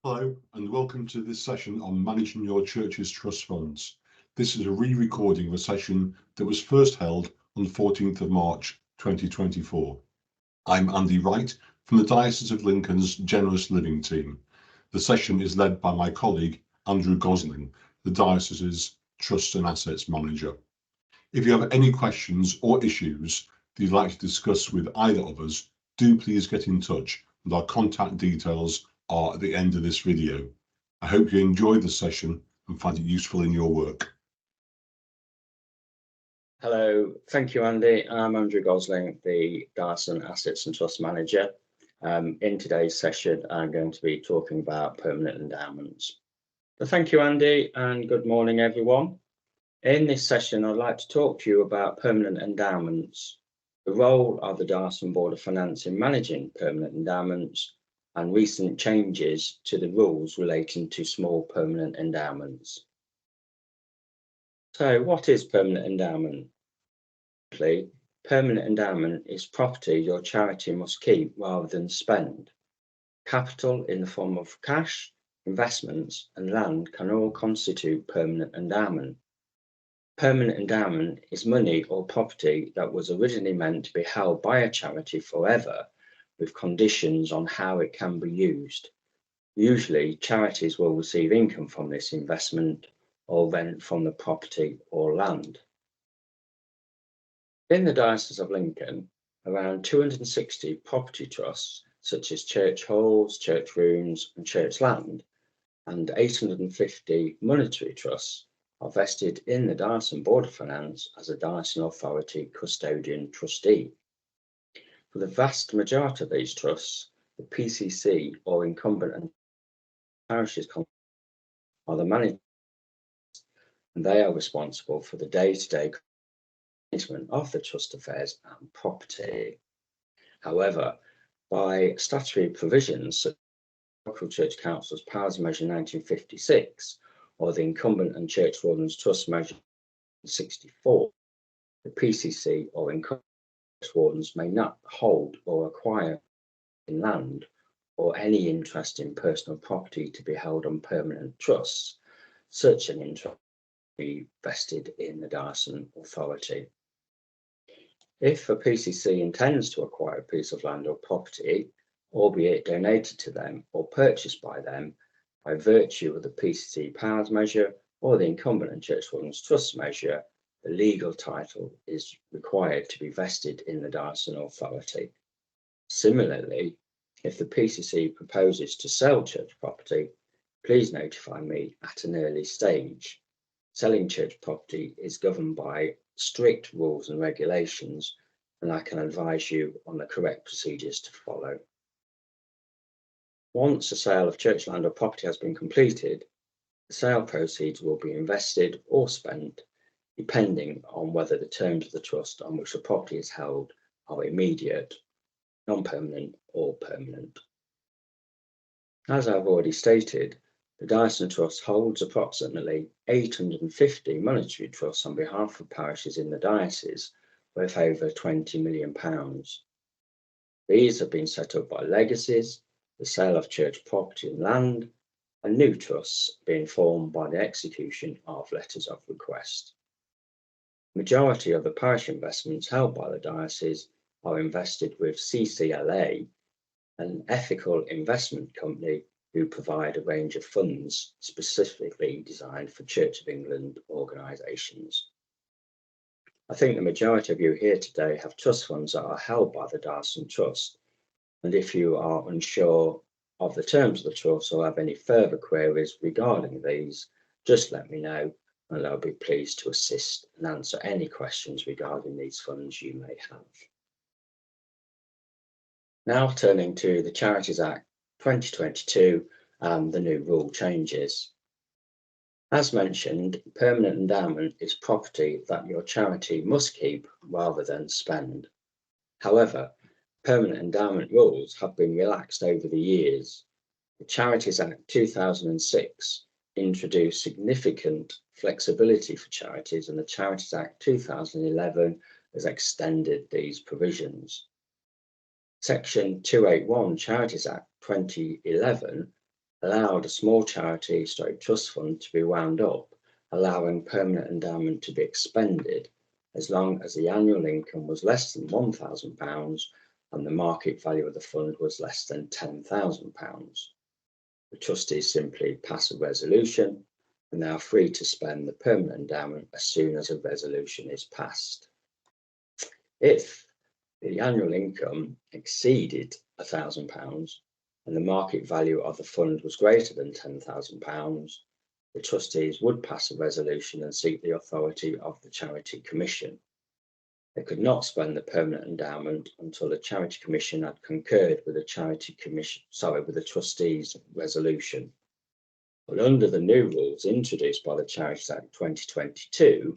Hello and welcome to this session on managing your church's trust funds. This is a re-recording of a session that was first held on the 14th of March 2024. I'm Andy Wright from the Diocese of Lincoln's Generous Living team. The session is led by my colleague Andrew Gosling, the Diocese's Trust and Assets Manager. If you have any questions or issues that you'd like to discuss with either of us, do please get in touch, and our contact details are at the end of this video. I hope you enjoyed the session and find it useful in your work. Hello, thank you, Andy. I'm Andrew Gosling, the Diocese Assets and Trust Manager. In today's session, I'm going to be talking about permanent endowments. So thank you, Andy, and good morning, everyone. In this session, I'd like to talk to you about permanent endowments, the role of the Diocese Board of Finance in managing permanent endowments, and recent changes to the rules relating to small permanent endowments. So what is permanent endowment? Permanent endowment is property your charity must keep rather than spend. Capital in the form of cash, investments, and land can all constitute permanent endowment. Permanent endowment is money or property that was originally meant to be held by a charity forever, with conditions on how it can be used. Usually, charities will receive income from this investment or rent from the property or land. In the Diocese of Lincoln, around 260 property trusts, such as church halls, church rooms, and church land, and 850 monetary trusts are vested in the Diocese Board of Finance as a diocesan authority custodian trustee. For the vast majority of these trusts, the PCC or incumbent and parishes are the managers, and they are responsible for the day-to-day management of the trust affairs and property. However, by statutory provisions such as Local Church Council's Powers Measure 1956 or the Incumbent and Church Wardens Trust Measure 64, the PCC or incumbent church wardens may not hold or acquire in land or any interest in personal property to be held on permanent trusts. Such an interest may be vested in the diocesan authority. If a PCC intends to acquire a piece of land or property, albeit donated to them or purchased by them, by virtue of the PCC powers measure or the incumbent and church wardens trust measure, the legal title is required to be vested in the diocesan authority. Similarly, if the PCC proposes to sell church property, please notify me at an early stage. Selling church property is governed by strict rules and regulations, and I can advise you on the correct procedures to follow. Once a sale of church land or property has been completed, the sale proceeds will be invested or spent, depending on whether the terms of the trust on which the property is held are immediate, non-permanent, or permanent. As I've already stated, the Diocesan Trust holds approximately 850 monetary trusts on behalf of parishes in the diocese, worth over £20 million. These have been set up by legacies, the sale of church property and land, and new trusts being formed by the execution of letters of request. The majority of the parish investments held by the diocese are invested with CCLA, an ethical investment company who provide a range of funds specifically designed for Church of England organisations. I think the majority of you here today have trust funds that are held by the Diocesan Trust, and if you are unsure of the terms of the trust or have any further queries regarding these, just let me know and I'll be pleased to assist and answer any questions regarding these funds you may have. Now turning to the Charities Act 2022 and the new rule changes. As mentioned, permanent endowment is property that your charity must keep rather than spend. However, permanent endowment rules have been relaxed over the years. The Charities Act 2006 introduced significant flexibility for charities, and the Charities Act 2011 has extended these provisions. Section 281 Charities Act 2011 allowed a small charity / trust fund to be wound up, allowing permanent endowment to be expended as long as the annual income was less than £1,000 and the market value of the fund was less than £10,000. The trustees simply pass a resolution and they are free to spend the permanent endowment as soon as a resolution is passed. If the annual income exceeded £1,000 and the market value of the fund was greater than £10,000, the trustees would pass a resolution and seek the authority of the Charity Commission. They could not spend the permanent endowment until the Charity Commission had concurred with the trustees' resolution. But under the new rules introduced by the Charities Act 2022,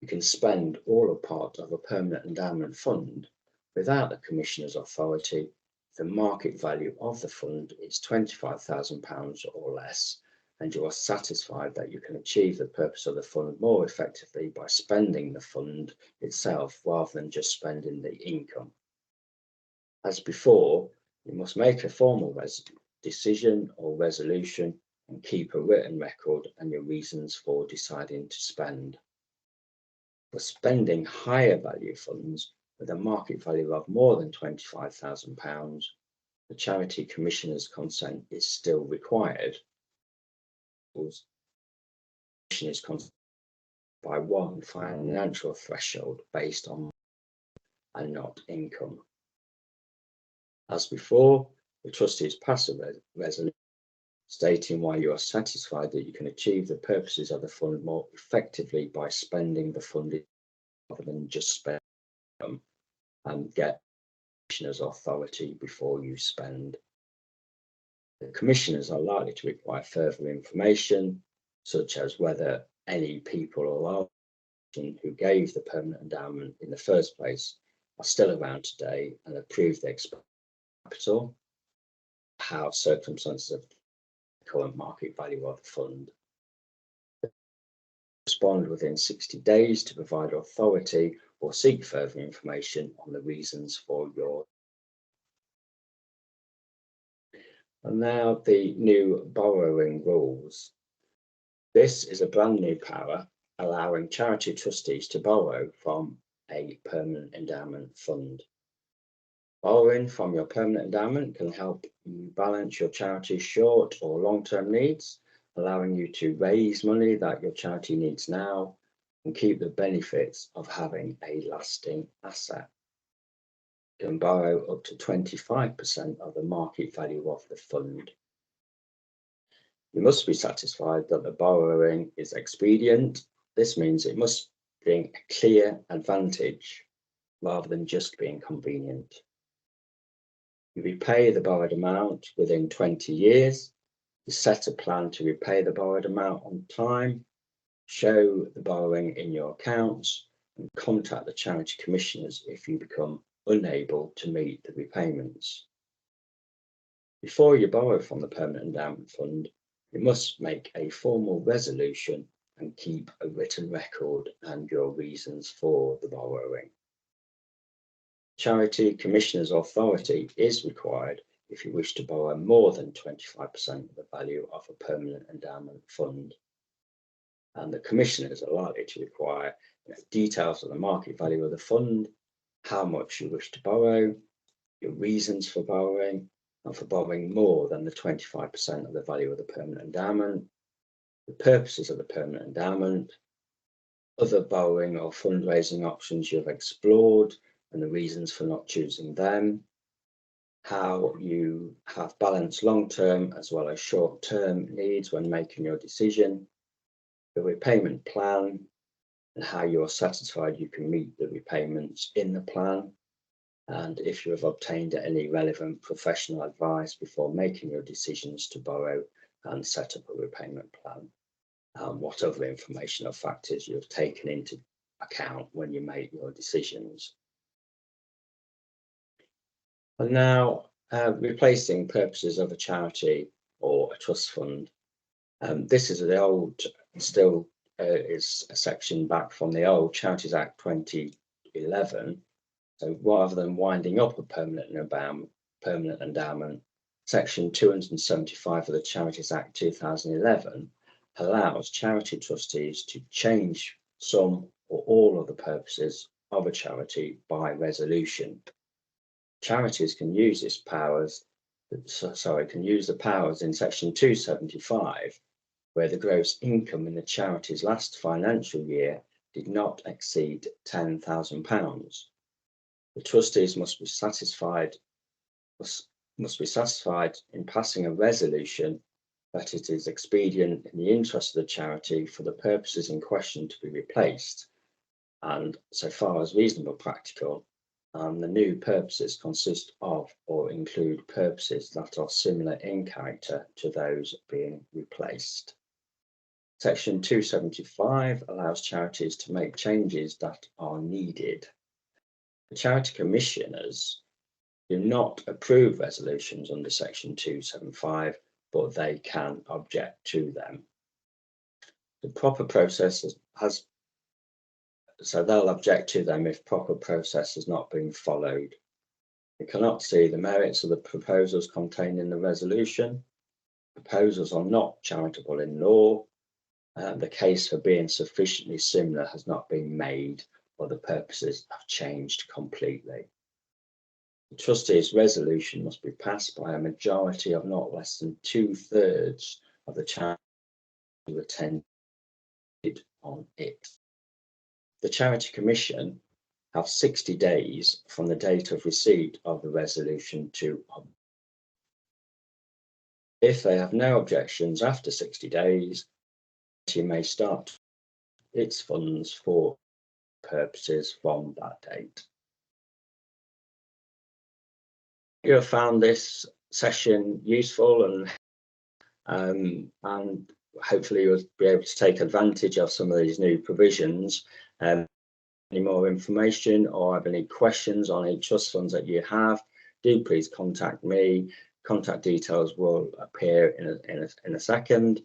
you can spend all or part of a permanent endowment fund without the Commissioner's authority if the market value of the fund is £25,000 or less, and you are satisfied that you can achieve the purpose of the fund more effectively by spending the fund itself rather than just spending the income. As before, you must make a formal decision or resolution and keep a written record and your reasons for deciding to spend. For spending higher value funds with a market value of more than £25,000, the Charity Commissioner's consent is still required. The Commission is considered by one financial threshold based on and not income. As before, the trustees pass a resolution stating why you are satisfied that you can achieve the purposes of the fund more effectively by spending the fund rather than just spend them, and get the Commissioner's authority before you spend. The Commissioners are likely to require further information, such as whether any people or organization who gave the permanent endowment in the first place are still around today and approved the capital, how circumstances of the current market value of the fund. Respond within 60 days to provide authority or seek further information on the reasons for your. And now the new borrowing rules. This is a brand new power allowing charity trustees to borrow from a permanent endowment fund. Borrowing from your permanent endowment can help you balance your charity's short or long-term needs, allowing you to raise money that your charity needs now and keep the benefits of having a lasting asset. You can borrow up to 25% of the market value of the fund. You must be satisfied that the borrowing is expedient. This means it must bring a clear advantage rather than just being convenient. You repay the borrowed amount within 20 years. You set a plan to repay the borrowed amount on time, show the borrowing in your accounts, and contact the Charity Commissioners if you become unable to meet the repayments. Before you borrow from the Permanent Endowment Fund, you must make a formal resolution and keep a written record and your reasons for the borrowing. Charity Commissioner's authority is required if you wish to borrow more than 25% of the value of a permanent endowment fund. And the Commissioners are likely to require details of the market value of the fund, how much you wish to borrow, your reasons for borrowing, and for borrowing more than the 25% of the value of the permanent endowment, the purposes of the permanent endowment, other borrowing or fundraising options you have explored and the reasons for not choosing them, how you have balanced long-term as well as short-term needs when making your decision, the repayment plan, and how you are satisfied you can meet the repayments in the plan, and if you have obtained any relevant professional advice before making your decisions to borrow and set up a repayment plan, and what other information or factors you have taken into account when you make your decisions. And now, replacing purposes of a charity or a trust fund. This is the old, still is a section back from the old Charities Act 2011. So rather than winding up a permanent endowment, Section 275 of the Charities Act 2011 allows charity trustees to change some or all of the purposes of a charity by resolution. Charities can use the powers in section 275, where the gross income in the charity's last financial year did not exceed £10,000. The trustees must be satisfied in passing a resolution that it is expedient in the interest of the charity for the purposes in question to be replaced, and so far as reasonable practical, the new purposes consist of or include purposes that are similar in character to those being replaced. Section 275 allows charities to make changes that are needed. The charity commissioners do not approve resolutions under section 275, but they can object to them. The proper process so they'll object to them if proper process has not been followed. They cannot see the merits of the proposals contained in the resolution. Proposals are not charitable in law. The case for being sufficiently similar has not been made, or the purposes have changed completely. The trustees' resolution must be passed by a majority of not less than 2/3 of the charity who attended on it. The Charity Commission have 60 days from the date of receipt of the resolution to object. If they have no objections after 60 days, it may start its funds for purposes from that date. You have found this session useful, and hopefully you'll be able to take advantage of some of these new provisions. Any more information or have any questions on any trust funds that you have, do please contact me. Contact details will appear in a second.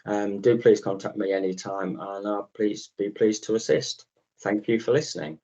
Do please contact me anytime, and I'll be pleased to assist. Thank you for listening.